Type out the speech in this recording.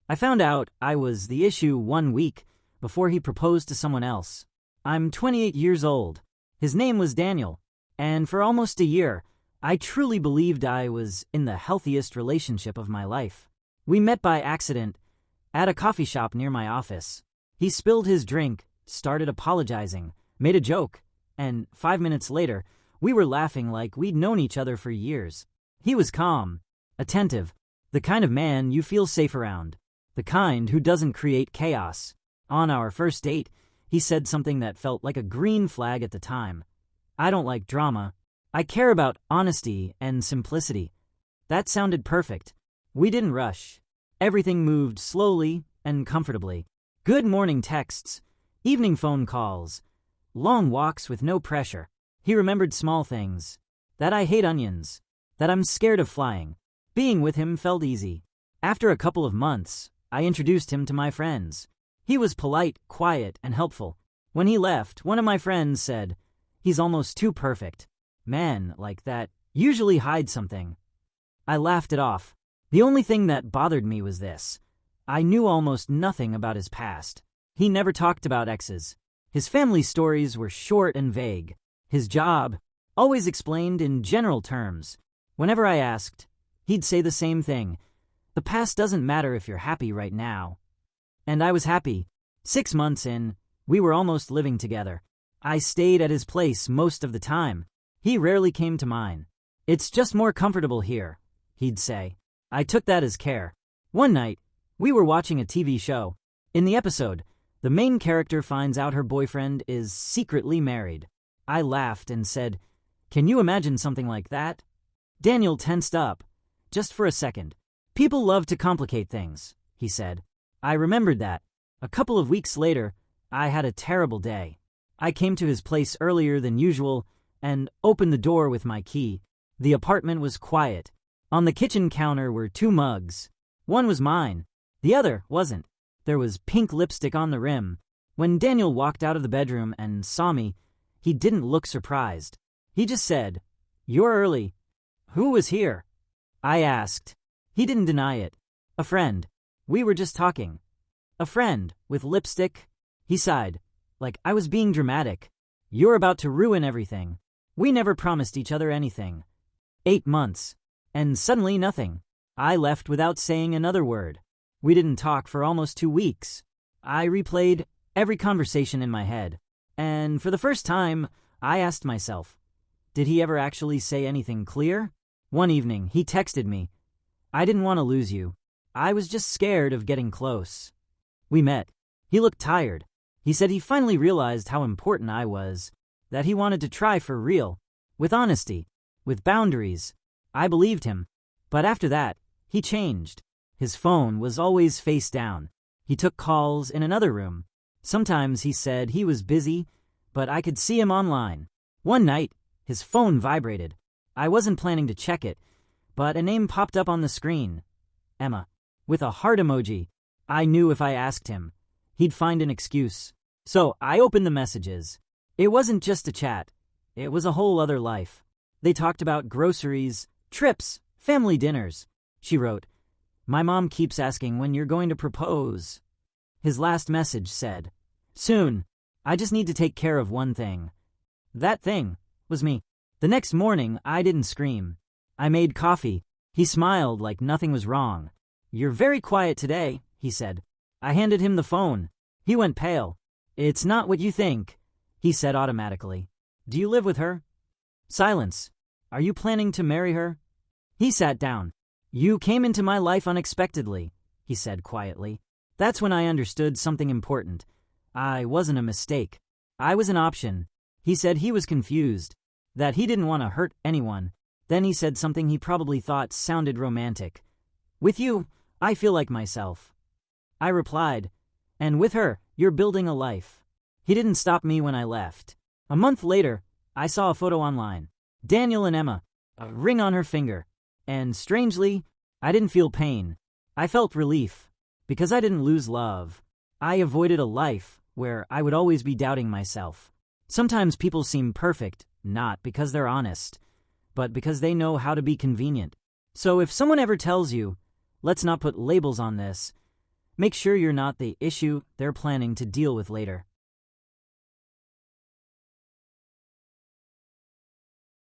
I found out I was the issue 1 week before he proposed to someone else. I'm 28 years old. His name was Daniel, and for almost a year, I truly believed I was in the healthiest relationship of my life. We met by accident at a coffee shop near my office. He spilled his drink, started apologizing, made a joke, and 5 minutes later, we were laughing like we'd known each other for years. He was calm, attentive, the kind of man you feel safe around, the kind who doesn't create chaos. On our first date, he said something that felt like a green flag at the time. I don't like drama. I care about honesty and simplicity. That sounded perfect. We didn't rush. Everything moved slowly and comfortably. Good morning texts, evening phone calls, long walks with no pressure. He remembered small things. That I hate onions. That I'm scared of flying. Being with him felt easy. After a couple of months, I introduced him to my friends. He was polite, quiet, and helpful. When he left, one of my friends said, "He's almost too perfect. Men like that usually hide something." I laughed it off. The only thing that bothered me was this. I knew almost nothing about his past. He never talked about exes. His family stories were short and vague. His job, always explained in general terms. Whenever I asked, he'd say the same thing. The past doesn't matter if you're happy right now. And I was happy. 6 months in, we were almost living together. I stayed at his place most of the time. He rarely came to mine. "It's just more comfortable here," he'd say. I took that as care. One night, we were watching a TV show. In the episode, the main character finds out her boyfriend is secretly married. I laughed and said, "Can you imagine something like that?" Daniel tensed up, just for a second. "People love to complicate things," he said. I remembered that. A couple of weeks later, I had a terrible day. I came to his place earlier than usual and opened the door with my key. The apartment was quiet. On the kitchen counter were 2 mugs. One was mine. The other wasn't. There was pink lipstick on the rim. When Daniel walked out of the bedroom and saw me, he didn't look surprised. He just said, "You're early." "Who was here?" I asked. He didn't deny it. "A friend. We were just talking." "A friend with lipstick?" He sighed, like I was being dramatic. "You're about to ruin everything. We never promised each other anything." 8 months. And suddenly nothing. I left without saying another word. We didn't talk for almost 2 weeks. I replayed every conversation in my head. And for the first time, I asked myself, did he ever actually say anything clear? One evening, he texted me, "I didn't want to lose you. I was just scared of getting close." We met. He looked tired. He said he finally realized how important I was, that he wanted to try for real, with honesty, with boundaries. I believed him. But after that, he changed. His phone was always face down. He took calls in another room. Sometimes he said he was busy, but I could see him online. One night, his phone vibrated. I wasn't planning to check it, but a name popped up on the screen. Emma. With a heart emoji. I knew if I asked him, he'd find an excuse. So I opened the messages. It wasn't just a chat. It was a whole other life. They talked about groceries, trips, family dinners. She wrote, "My mom keeps asking when you're going to propose." His last message said, "Soon. I just need to take care of one thing." That thing was me. The next morning, I didn't scream. I made coffee. He smiled like nothing was wrong. "You're very quiet today," he said. I handed him the phone. He went pale. "It's not what you think," he said automatically. "Do you live with her?" Silence. "Are you planning to marry her?" He sat down. "You came into my life unexpectedly," he said quietly. That's when I understood something important. I wasn't a mistake. I was an option. He said he was confused, that he didn't want to hurt anyone. Then he said something he probably thought sounded romantic. "With you, I feel like myself." I replied, "And with her, you're building a life." He didn't stop me when I left. A month later, I saw a photo online. Daniel and Emma, a ring on her finger. And strangely, I didn't feel pain. I felt relief, because I didn't lose love. I avoided a life where I would always be doubting myself. Sometimes people seem perfect, not because they're honest, but because they know how to be convenient. So if someone ever tells you, "Let's not put labels on this," Make sure you're not the issue they're planning to deal with later.